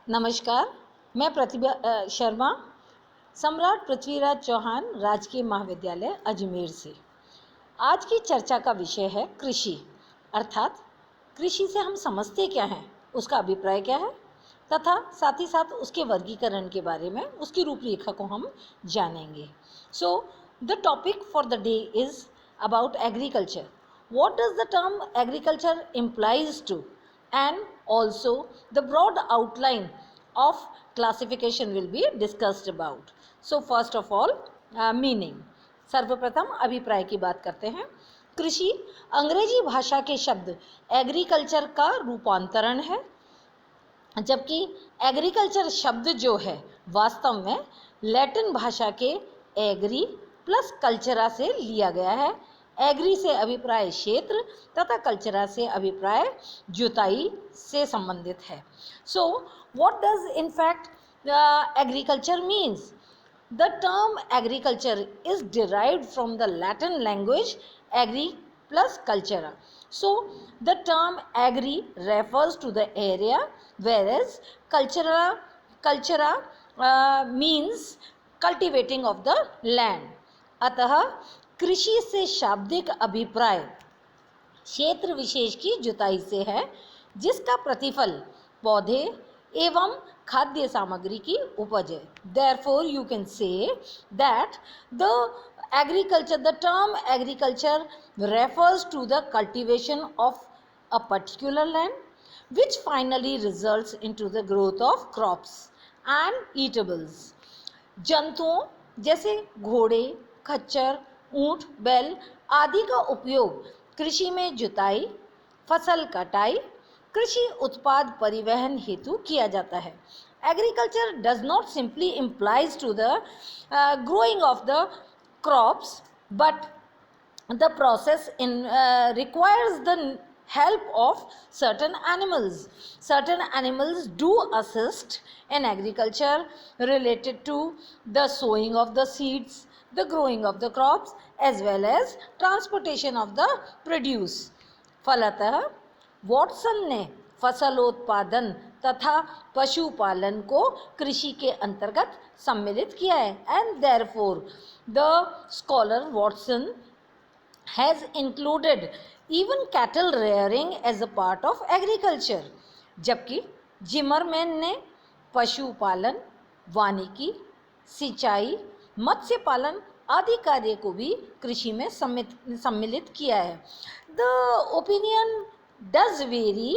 नमस्कार, मैं प्रतिभा शर्मा, सम्राट पृथ्वीराज चौहान राजकीय महाविद्यालय अजमेर से। आज की चर्चा का विषय है कृषि, अर्थात कृषि से हम समझते क्या हैं, उसका अभिप्राय क्या है तथा साथ ही साथ उसके वर्गीकरण के बारे में, उसकी रूपरेखा को हम जानेंगे। So the topic for the day is about agriculture. What does the term agriculture implies to, and also the broad outline of classification will be discussed about. So first of all, meaning. सर्वप्रथम अभिप्राय की बात करते हैं। कृषि अंग्रेजी भाषा के शब्द एग्रीकल्चर का रूपांतरण है, जबकि एग्रीकल्चर शब्द जो है वास्तव में लैटिन भाषा के एग्री प्लस कल्चरा से लिया गया है। एग्री से अभिप्राय क्षेत्र तथा कल्चरा से अभिप्राय जुताई से संबंधित है। So what does in fact agriculture means? The term agriculture is derived from the Latin language agri plus cultura. So the term agri refers to the area, whereas cultura means cultivating of the land. अतः कृषि से शाब्दिक अभिप्राय क्षेत्र विशेष की जुताई से है, जिसका प्रतिफल पौधे एवं खाद्य सामग्री की उपज है। Therefore, you can say that the term agriculture refers to the cultivation of a particular land, which finally results into the growth of crops and eatables. जंतुओं जैसे घोड़े, खच्चर, ऊंट, बैल आदि का उपयोग कृषि में जुताई, फसल कटाई, कृषि उत्पाद परिवहन हेतु किया जाता है। Agriculture does not simply implies to the growing of the crops, but the process requires the help of certain animals. Certain animals do assist in agriculture related to the sowing of the seeds, the growing of the crops, as well as transportation of the produce. फलतः Watson ने फसलोत्पादन तथा पशुपालन को कृषि के अंतर्गत सम्मिलित किया है, and therefore the scholar Watson has included even cattle rearing as a part of agriculture. जबकि जिमरमैन ने पशुपालन, वानिकी, सिंचाई, मत्स्य पालन आदि कार्य को भी कृषि में सम्मिलित किया है। The opinion does vary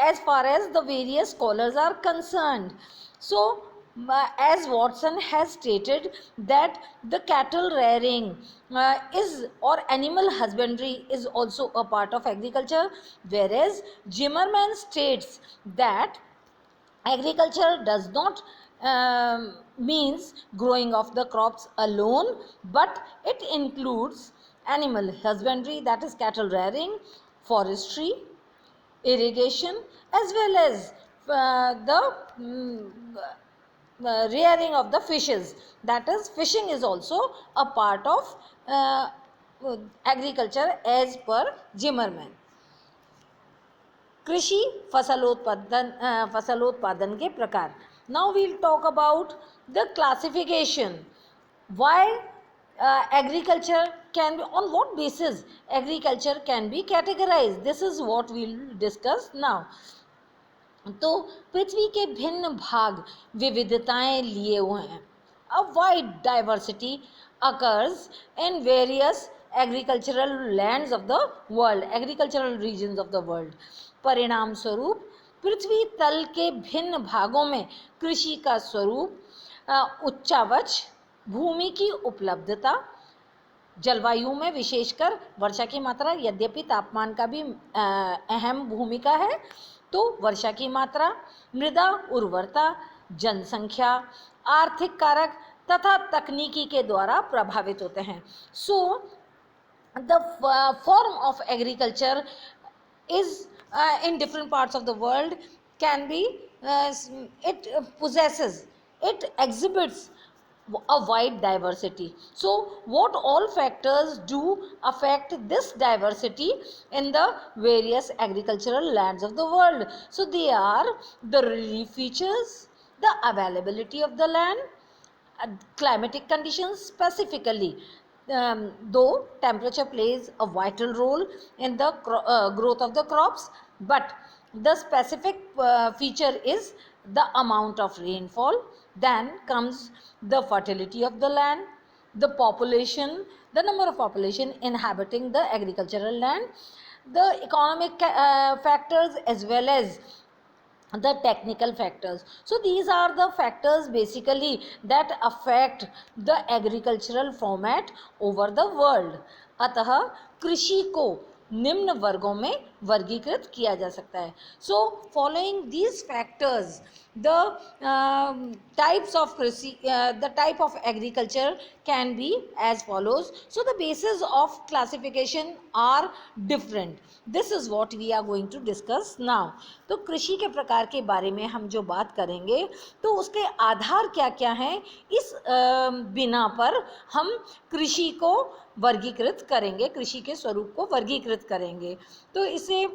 as far as the various scholars are concerned. So as Watson has stated that the cattle rearing or animal husbandry is also a part of agriculture, whereas Zimmerman states that agriculture does not means growing of the crops alone, but it includes animal husbandry, that is cattle rearing, forestry, irrigation, as well as the rearing of the fishes, that is fishing is also a part of agriculture as per Zimmerman. कृषि फसलोत्पादन के प्रकार. Now we'll talk about the classification. Why agriculture can be, on what basis agriculture can be categorized? This is what we'll discuss now. तो पृथ्वी के भिन्न भाग विविधताएं लिए हुए हैं. A wide diversity occurs in various agricultural lands of the world, agricultural regions of the world. परिणाम स्वरूप पृथ्वी तल के भिन्न भागों में कृषि का स्वरूप, उच्चावच भूमि की उपलब्धता, जलवायु में विशेषकर वर्षा की मात्रा, यद्यपि तापमान का भी अहम भूमिका है, तो वर्षा की मात्रा, मृदा उर्वरता, जनसंख्या, आर्थिक कारक तथा तकनीकी के द्वारा प्रभावित होते हैं. So the form of agriculture is in different parts of the world can be it exhibits a wide diversity. So what all factors do affect this diversity in the various agricultural lands of the world? So they are the relief features, the availability of the land, climatic conditions specifically, though temperature plays a vital role in the growth of the crops, but the specific feature is the amount of rainfall. Then comes the fertility of the land, the population, the number of population inhabiting the agricultural land, the economic factors, as well as the technical factors. So these are the factors basically that affect the agricultural format over the world. अतः कृषि को निम्न वर्गों में वर्गीकृत किया जा सकता है. So following these factors, the types of the type of agriculture can be as follows. So the basis of classification are different. This is what we are going to discuss now. तो कृषि के प्रकार के बारे में हम जो बात करेंगे तो उसके आधार क्या क्या हैं, इस बिना पर हम कृषि को वर्गीकृत करेंगे, कृषि के स्वरूप को वर्गीकृत करेंगे. तो इसे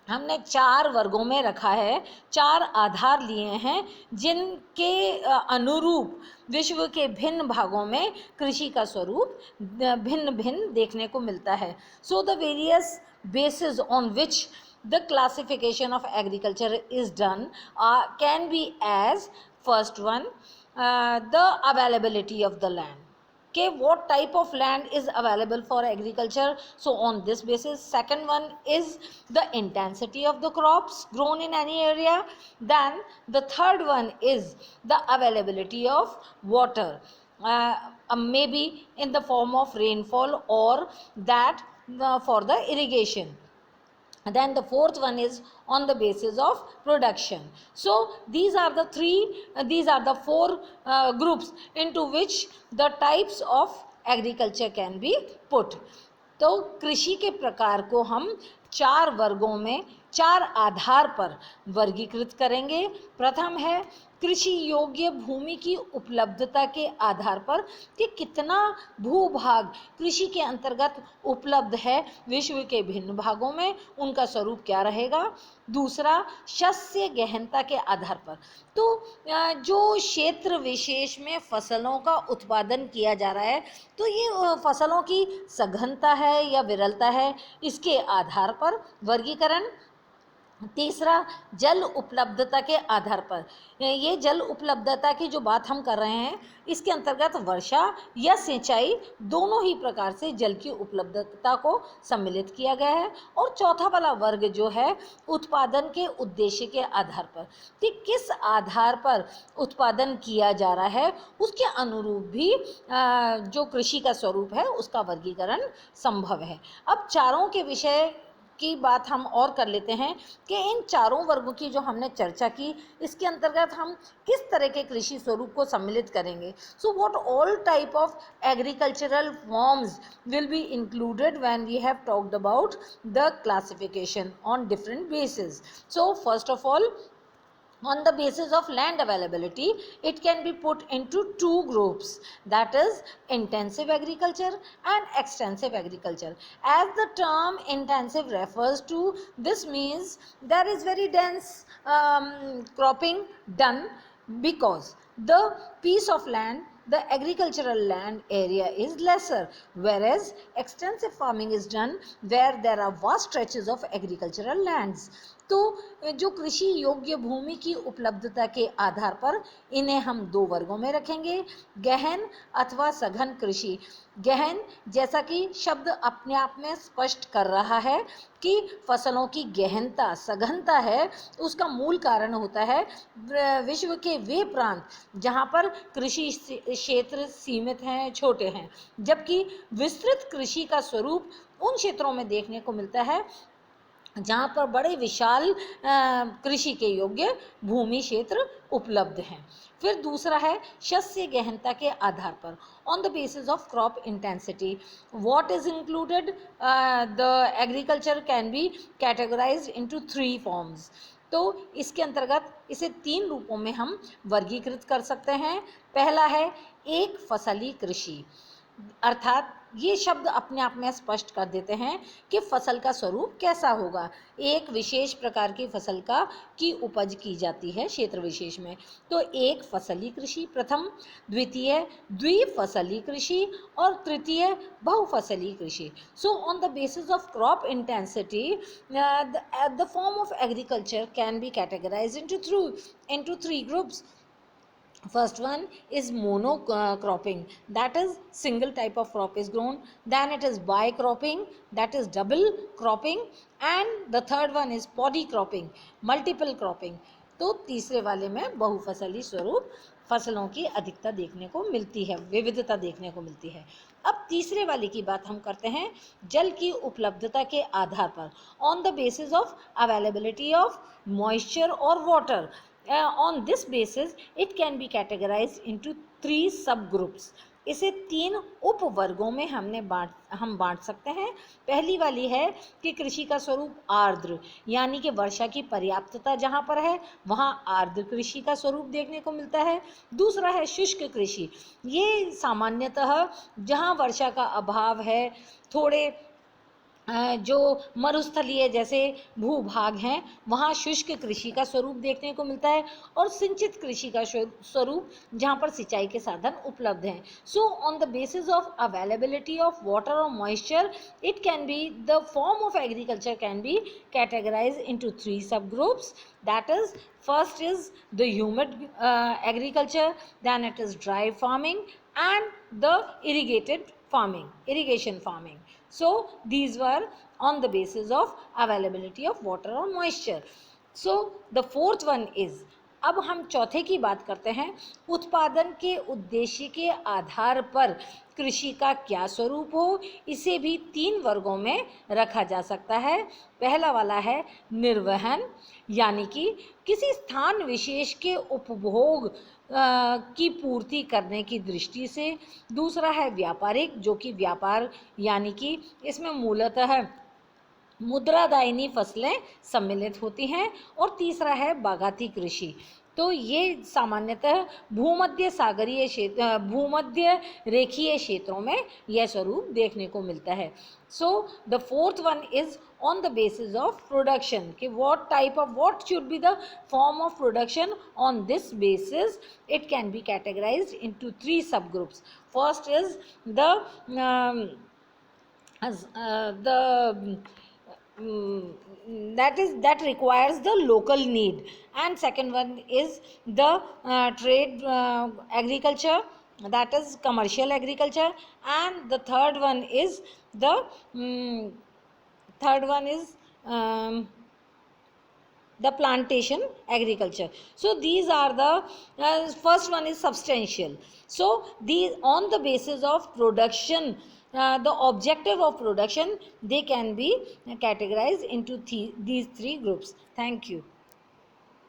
हमने 4 वर्गों में रखा है, 4 आधार लिए हैं जिनके अनुरूप विश्व के भिन्न भागों में कृषि का स्वरूप भिन्न भिन्न देखने को मिलता है. So the various basis on which the classification of agriculture is done can be as first one, the availability of the land. Okay, what type of land is available for agriculture? So on this basis. Second one is the intensity of the crops grown in any area. Then the third one is the availability of water, maybe in the form of rainfall or that for the irrigation. Then the fourth one is on the basis of production. So these are the four groups into which the types of agriculture can be put. तो कृषि के प्रकार को हम 4 वर्गों में 4 आधार पर वर्गीकृत करेंगे. प्रथम है कृषि योग्य भूमि की उपलब्धता के आधार पर कि कितना भूभाग कृषि के अंतर्गत उपलब्ध है विश्व के भिन्न भागों में, उनका स्वरूप क्या रहेगा. दूसरा, शस्य गहनता के आधार पर, तो जो क्षेत्र विशेष में फसलों का उत्पादन किया जा रहा है तो ये फसलों की सघनता है या विरलता है, इसके आधार पर वर्गीकरण. तीसरा, जल उपलब्धता के आधार पर. ये जल उपलब्धता की जो बात हम कर रहे हैं इसके अंतर्गत वर्षा या सिंचाई दोनों ही प्रकार से जल की उपलब्धता को सम्मिलित किया गया है. और चौथा वाला वर्ग जो है उत्पादन के उद्देश्य के आधार पर, कि किस आधार पर उत्पादन किया जा रहा है उसके अनुरूप भी जो कृषि का स्वरूप है उसका वर्गीकरण संभव है. अब चारों के विषय की बात हम और कर लेते हैं कि इन चारों वर्गों की जो हमने चर्चा की इसके अंतर्गत हम किस तरह के कृषि स्वरूप को सम्मिलित करेंगे. So what all type of agricultural forms will be included when we have talked about the classification on different basis. So first of all, on the basis of land availability, it can be put into 2 groups, that is intensive agriculture and extensive agriculture. As the term intensive refers to, this means there is very dense cropping done because the piece of land, the agricultural land area is lesser, whereas extensive farming is done where there are vast stretches of agricultural lands. तो जो कृषि योग्य भूमि की उपलब्धता के आधार पर इन्हें हम 2 वर्गों में रखेंगे, गहन अथवा सघन कृषि. गहन, जैसा कि शब्द अपने आप में स्पष्ट कर रहा है कि फसलों की गहनता, सघनता है, उसका मूल कारण होता है विश्व के वे प्रांत जहाँ पर कृषि क्षेत्र सीमित हैं, छोटे हैं, जबकि विस्तृत कृषि का स्वरूप उन क्षेत्रों में देखने को मिलता है जहाँ पर बड़े विशाल कृषि के योग्य भूमि क्षेत्र उपलब्ध हैं. फिर दूसरा है शस्य गहनता के आधार पर, on the basis of crop intensity. What is included, the agriculture can B categorised into 3 forms. तो इसके अंतर्गत इसे 3 रूपों में हम वर्गीकृत कर सकते हैं। पहला है एक फसली कृषि, अर्थात ये शब्द अपने आप में स्पष्ट कर देते हैं कि फसल का स्वरूप कैसा होगा। एक विशेष प्रकार की फसल की उपज की जाती है क्षेत्र विशेष में, तो एक फसली कृषि प्रथम, द्वितीय द्विफसली कृषि और तृतीय बहुफसली कृषि। सो on the basis of crop intensity the form of agriculture can be categorized into three groups. First one is monocropping, that is single type of crop is grown. Then it is bicropping, that is double cropping. And the third one is polycropping, multiple cropping. तो तीसरे वाले में बहुफसली स्वरूप फसलों की अधिकता देखने को मिलती है, विविधता देखने को मिलती है। अब तीसरे वाले की बात हम करते हैं जल की उपलब्धता के आधार पर, on the basis of availability of moisture और water. On this basis it can be categorized into 3 subgroups. इसे 3 उपवर्गों में हम बांट सकते हैं। पहली वाली है कि कृषि का स्वरूप आर्द्र, यानी कि वर्षा की पर्याप्तता जहाँ पर है वहाँ आर्द्र कृषि का स्वरूप देखने को मिलता है। दूसरा है शुष्क कृषि, ये सामान्यतः जहाँ वर्षा का अभाव है, थोड़े जो मरुस्थलीय जैसे भूभाग हैं वहाँ शुष्क कृषि का स्वरूप देखने को मिलता है, और सिंचित कृषि का स्वरूप जहाँ पर सिंचाई के साधन उपलब्ध हैं। So on the basis of availability of water और moisture it can be the form of agriculture can be categorize into 3 sub groups, that is first is the humid agriculture, then it is dry farming and the irrigation farming. So these were on the basis of availability of water or moisture. So the fourth one is, अब हम चौथे की बात करते हैं, उत्पादन के उद्देश्य के आधार पर कृषि का क्या स्वरूप हो, इसे भी 3 वर्गों में रखा जा सकता है। पहला वाला है निर्वहन, यानी कि किसी स्थान विशेष के उपभोग की पूर्ति करने की दृष्टि से। दूसरा है व्यापारिक, जो कि व्यापार यानी कि इसमें मूलतः मुद्रादायिनी फसलें सम्मिलित होती हैं। और तीसरा है बागाती कृषि, तो ये सामान्यतः भूमध्य रेखीय क्षेत्रों में यह स्वरूप देखने को मिलता है। So the fourth one is on the basis of production, कि what should be the form of production. On this basis it can be categorized into 3 subgroups. First is that requires the local need, and second one is the trade agriculture, that is commercial agriculture, and the third one is the plantation agriculture. So these are the first one is substantial. So these on the basis of production, the objective of production, they can be categorized into these 3 groups. Thank you.